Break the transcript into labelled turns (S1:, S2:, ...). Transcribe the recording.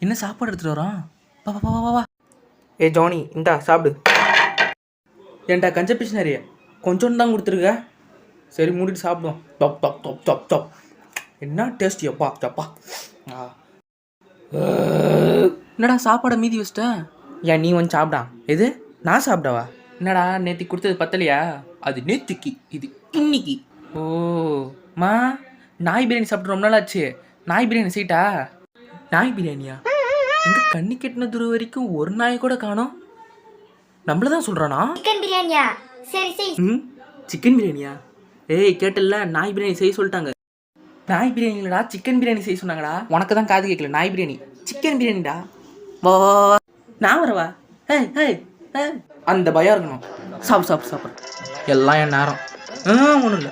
S1: என்ன சாப்பாடு எடுத்துகிட்டு வரோம்? வா வா வா வா வா.
S2: ஏ ஜானி, இந்தா சாப்பிடு.
S1: ஏன்டா கஞ்ச பிசினாரி, கொஞ்சோண்டு தான் கொடுத்துருக்க. சரி மூடிட்டு சாப்பிடுவோம். டப் டப் டப் டப் டப். என்ன டேஸ்ட் எப்பா சப்பா. என்னடா சாப்பாடை மீதி வச்சிட்ட?
S2: ஏன் நீ வந்து சாப்பிடா? எது நான் சாப்பிடவா?
S1: என்னடா நேத்தி கொடுத்தது பத்தலையா? அது நேத்திக்கு, இது இன்னைக்கு. ஓ மா, நாய் பிரியாணி சாப்பிட்டு ரொம்ப நாள் ஆச்சு. நாய் பிரியாணி செய்யிட்டா? நாய் பிரியாணியா? எங்க கண்ணி கெட்டின தூரம் வரைக்கும் ஒரு நாய் கூட காணோம். நம்மள தான் சொல்கிறானா?
S3: சிக்கன் பிரியாணியா? சரி சரி.
S1: சிக்கன் பிரியாணியா? ஏய் கேட்டல, நாய் பிரியாணி செய்ய சொல்லிட்டாங்க. நாய் பிரியாணி இல்லடா, சிக்கன் பிரியாணி செய்ய சொன்னாங்கடா. உனக்கு தான் காது கேட்கல. நாய் பிரியாணி, சிக்கன் பிரியாணிடா. வா வா வா. நான் வரவா? ஏய் ஏய் ஏய், அந்த பயம் இருக்கணும். சாப்பிடு சாப்பிடு சாப்பிடு. எல்லாம் என் நேரம். ஒன்றும் இல்லை.